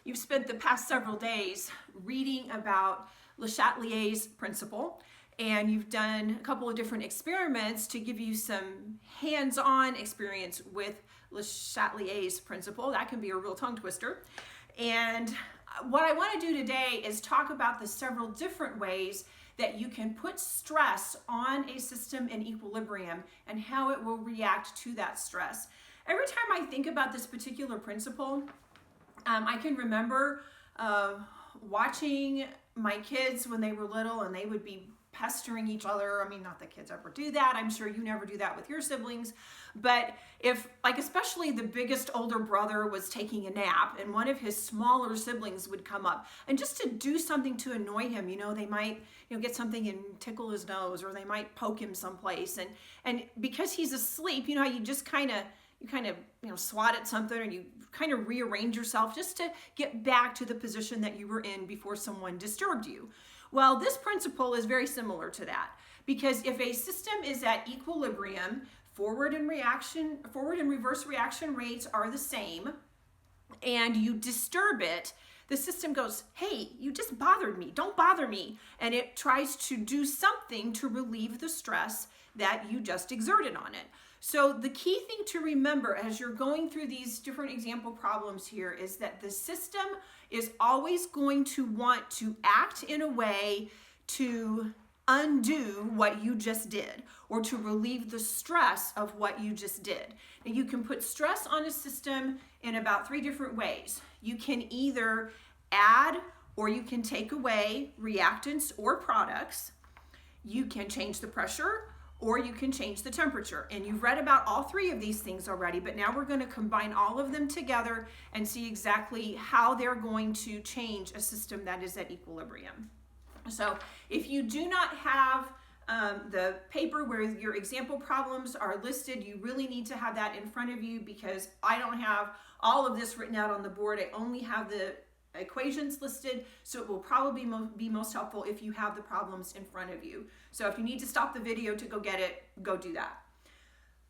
you've spent the past several days reading about Le Chatelier's principle, and you've done a couple of different experiments to give you some hands-on experience with Le Chatelier's principle. That can be a real tongue twister. And what I want to do today is talk about the several different ways that you can put stress on a system in equilibrium and how it will react to that stress. Every time I think about this particular principle, I can remember watching my kids when they were little, and they would be pestering each other. I mean, not that kids ever do that. I'm sure you never do that with your siblings. But if, like, especially the biggest older brother was taking a nap and one of his smaller siblings would come up and just to do something to annoy him, they might, get something and tickle his nose, or they might poke him someplace. And because he's asleep, how you just kind of swat at something, or you kind of rearrange yourself just to get back to the position that you were in before someone disturbed you. Well, this principle is very similar to that, because if a system is at equilibrium, forward and reverse reaction rates are the same, and you disturb it, the system goes, hey, you just bothered me, don't bother me. And it tries to do something to relieve the stress that you just exerted on it. So the key thing to remember as you're going through these different example problems here is that the system is always going to want to act in a way to undo what you just did, or to relieve the stress of what you just did. And you can put stress on a system in about 3 different ways. You can either add or you can take away reactants or products. You can change the pressure, or you can change the temperature. And you've read about all 3 of these things already, but now we're going to combine all of them together and see exactly how they're going to change a system that is at equilibrium. So if you do not have the paper where your example problems are listed, you really need to have that in front of you, because I don't have all of this written out on the board. I only have the equations listed, so it will probably be most helpful if you have the problems in front of you. So if you need to stop the video to go get it, go do that.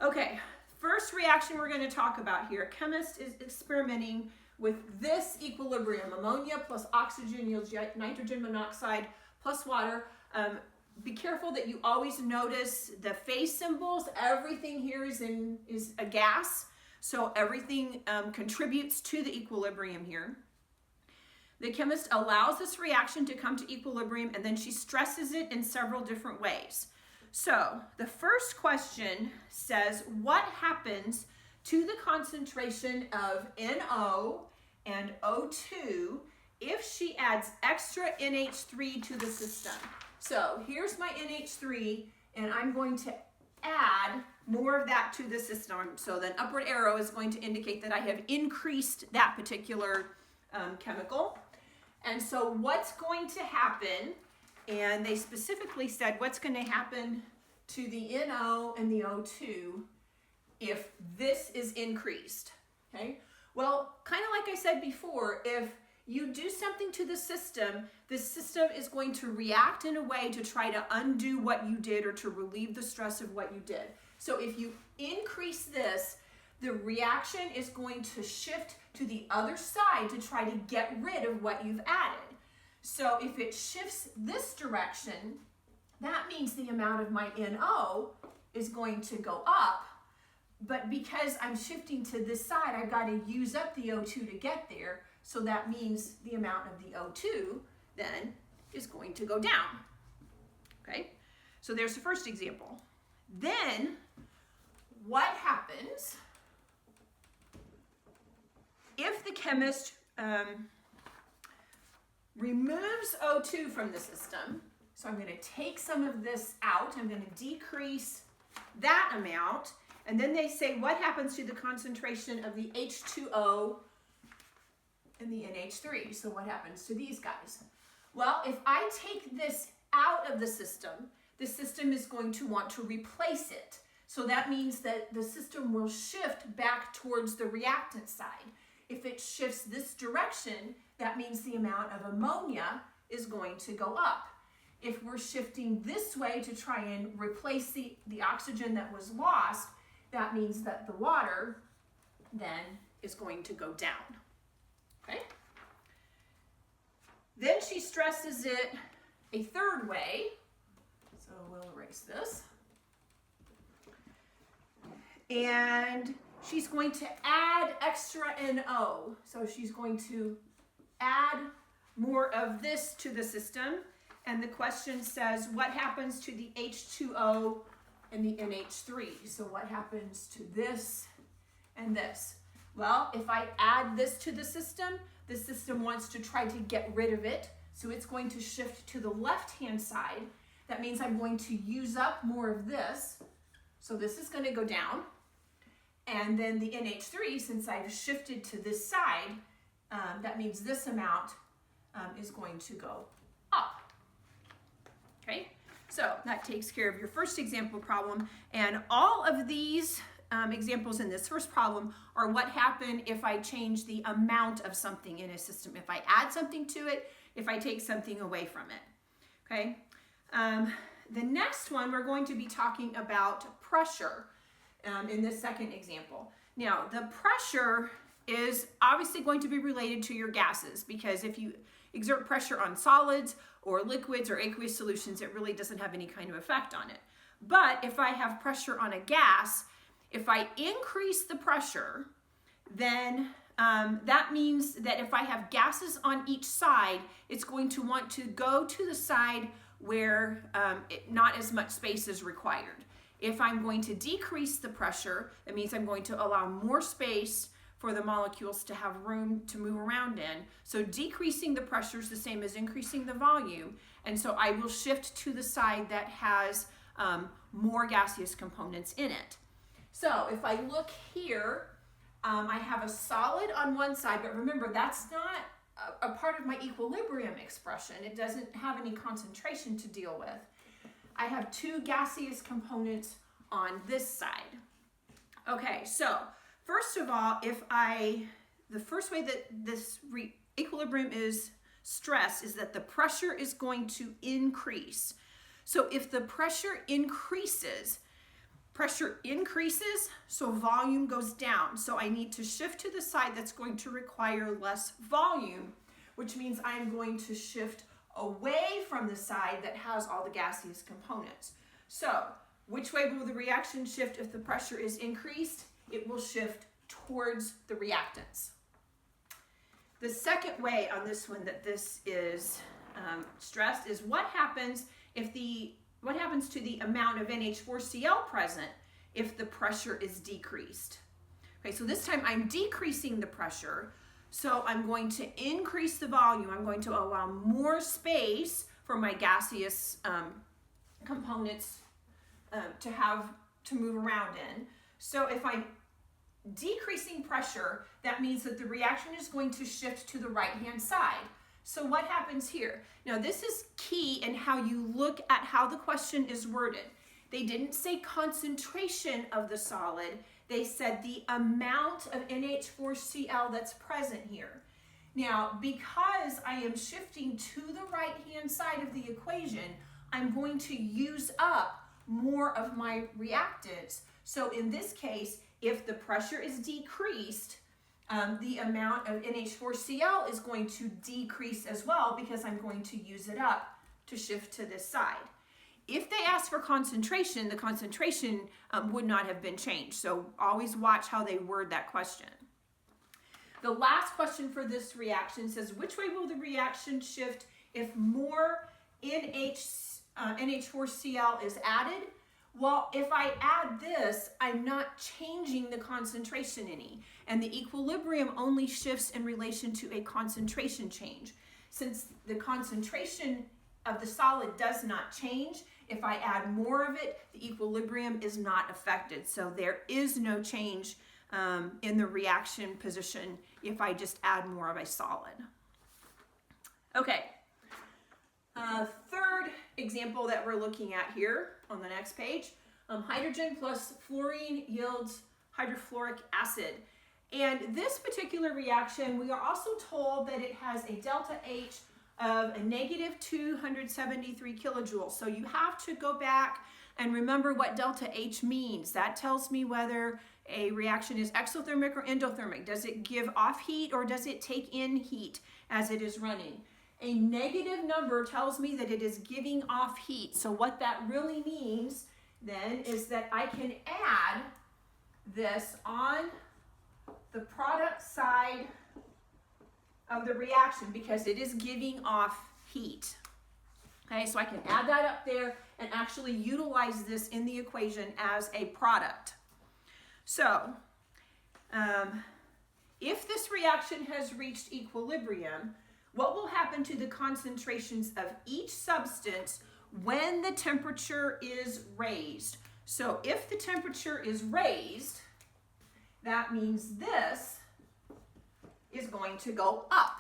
Okay, first reaction we're going to talk about here. A chemist is experimenting with this equilibrium. Ammonia plus oxygen yields nitrogen monoxide plus water. Be careful that you always notice the phase symbols. Everything here is a gas, so everything contributes to the equilibrium here. The chemist allows this reaction to come to equilibrium, and then she stresses it in several different ways. So the first question says, what happens to the concentration of NO and O2 if she adds extra NH3 to the system? So here's my NH3, and I'm going to add more of that to the system. So the upward arrow is going to indicate that I have increased that particular chemical. And so what's going to happen, and they specifically said what's going to happen to the NO and the O2 if this is increased, okay? Well, kind of like I said before, if you do something to the system is going to react in a way to try to undo what you did, or to relieve the stress of what you did. So if you increase this, the reaction is going to shift to the other side to try to get rid of what you've added. So if it shifts this direction, that means the amount of my NO is going to go up. But because I'm shifting to this side, I've got to use up the O2 to get there. So that means the amount of the O2 then is going to go down. Okay, so there's the first example. Then what happens if the chemist removes O2 from the system? So I'm going to take some of this out. I'm going to decrease that amount. And then they say, what happens to the concentration of the H2O and the NH3? So what happens to these guys? Well, if I take this out of the system is going to want to replace it. So that means that the system will shift back towards the reactant side. If it shifts this direction, that means the amount of ammonia is going to go up. If we're shifting this way to try and replace the oxygen that was lost, that means that the water then is going to go down. Okay? Then she stresses it a third way. So we'll erase this. And she's going to add extra NO. So she's going to add more of this to the system. And the question says, what happens to the H2O and the NH3? So what happens to this and this? Well, if I add this to the system wants to try to get rid of it. So it's going to shift to the left-hand side. That means I'm going to use up more of this. So this is going to go down. And then the NH3, since I've shifted to this side, that means this amount is going to go up. Okay, so that takes care of your first example problem. And all of these examples in this first problem are what happened if I change the amount of something in a system. If I add something to it, if I take something away from it. Okay, the next one we're going to be talking about pressure in this second example. Now, the pressure is obviously going to be related to your gases, because if you exert pressure on solids or liquids or aqueous solutions, it really doesn't have any kind of effect on it. But if I have pressure on a gas, if I increase the pressure, then that means that if I have gases on each side, it's going to want to go to the side where not as much space is required. If I'm going to decrease the pressure, that means I'm going to allow more space for the molecules to have room to move around in. So decreasing the pressure is the same as increasing the volume. And so I will shift to the side that has more gaseous components in it. So if I look here, I have a solid on one side, but remember, that's not a part of my equilibrium expression. It doesn't have any concentration to deal with. I have two gaseous components on this side. Okay, so first of all, the first way that this equilibrium is stressed is that the pressure is going to increase. So if the pressure increases, so volume goes down. So I need to shift to the side that's going to require less volume, which means I'm going to shift away from the side that has all the gaseous components. So which way will the reaction shift if the pressure is increased? It will shift towards the reactants. The second way on this one that this is stressed is what happens to the amount of NH4Cl present if the pressure is decreased. Okay, so this time I'm decreasing the pressure, so I'm going to increase the volume. I'm going to allow more space for my gaseous components to move around in. So if I'm decreasing pressure, that means that the reaction is going to shift to the right-hand side. So what happens here? Now this is key in how you look at how the question is worded. They didn't say concentration of the solid, they said the amount of NH4Cl that's present here. Now, because I am shifting to the right-hand side of the equation, I'm going to use up more of my reactants. So in this case, if the pressure is decreased, the amount of NH4Cl is going to decrease as well, because I'm going to use it up to shift to this side. If they ask for concentration, the concentration would not have been changed. So always watch how they word that question. The last question for this reaction says, which way will the reaction shift if more NH4Cl is added? Well, if I add this, I'm not changing the concentration any, and the equilibrium only shifts in relation to a concentration change. Since the concentration of the solid does not change, if I add more of it, the equilibrium is not affected. So there is no change in the reaction position if I just add more of a solid. Okay. Third example that we're looking at here on the next page, hydrogen plus fluorine yields hydrofluoric acid. And this particular reaction, we are also told that it has a delta H of a negative 273 kilojoules. So you have to go back and remember what delta H means. That tells me whether a reaction is exothermic or endothermic. Does it give off heat or does it take in heat as it is running? A negative number tells me that it is giving off heat. So what that really means then is that I can add this on the product side of the reaction because it is giving off heat. Okay, so I can add that up there and actually utilize this in the equation as a product. So, if this reaction has reached equilibrium, what will happen to the concentrations of each substance when the temperature is raised? So if the temperature is raised, that means this is going to go up.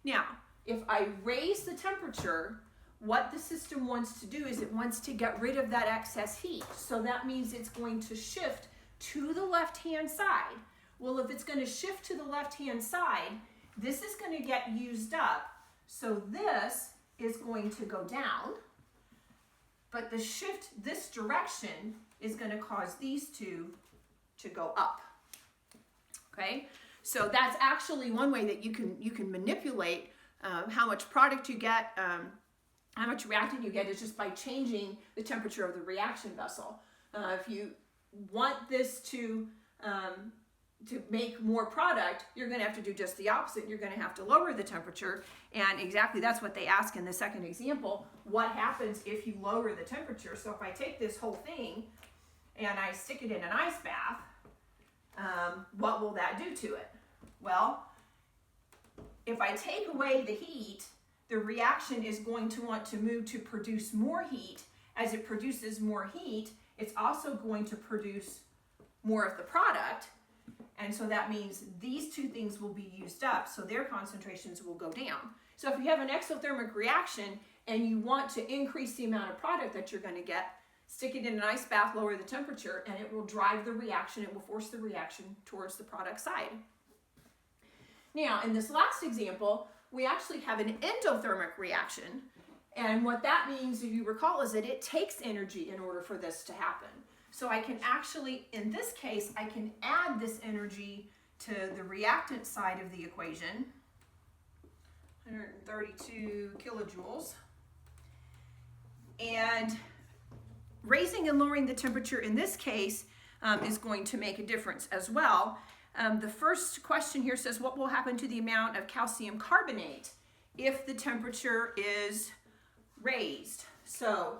Now, if I raise the temperature, what the system wants to do is it wants to get rid of that excess heat. So that means it's going to shift to the left-hand side. Well, if it's going to shift to the left-hand side, this is going to get used up. So this is going to go down. But the shift this direction is going to cause these two to go up. Okay? So that's actually one way that you can manipulate how much product you get, how much reactant you get is just by changing the temperature of the reaction vessel. If you want this to make more product, you're going to have to do just the opposite. You're going to have to lower the temperature, and exactly that's what they ask in the second example. What happens if you lower the temperature? So if I take this whole thing and I stick it in an ice bath, what will that do to it? Well, if I take away the heat, the reaction is going to want to move to produce more heat. As it produces more heat, it's also going to produce more of the product. And so that means these two things will be used up, so their concentrations will go down. So if you have an exothermic reaction and you want to increase the amount of product that you're going to get, stick it in an ice bath, lower the temperature, and it will drive the reaction. It will force the reaction towards the product side. Now, in this last example, we actually have an endothermic reaction. And what that means, if you recall, is that it takes energy in order for this to happen. So I can actually, in this case, I can add this energy to the reactant side of the equation, 132 kilojoules. And raising and lowering the temperature in this case is going to make a difference as well. The first question here says, what will happen to the amount of calcium carbonate if the temperature is raised? So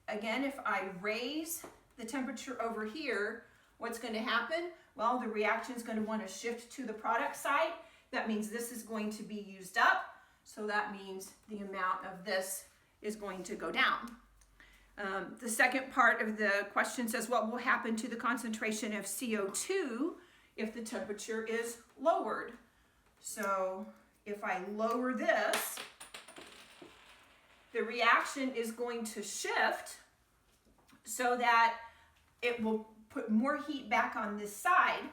again, if I raise the temperature over here, what's going to happen? Well, the reaction is going to want to shift to the product side. That means this is going to be used up. So that means the amount of this is going to go down. The second part of the question says, what will happen to the concentration of CO2 if the temperature is lowered? So if I lower this, the reaction is going to shift so that it will put more heat back on this side.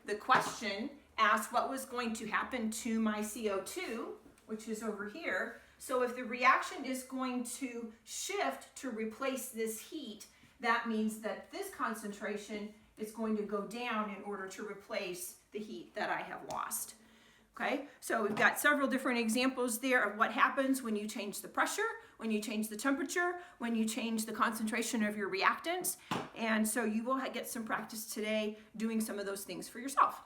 The question asked what was going to happen to my CO2, which is over here. So if the reaction is going to shift to replace this heat, that means that this concentration is going to go down in order to replace the heat that I have lost. Okay, so we've got several different examples there of what happens when you change the pressure, when you change the temperature, when you change the concentration of your reactants. And so you will get some practice today doing some of those things for yourself.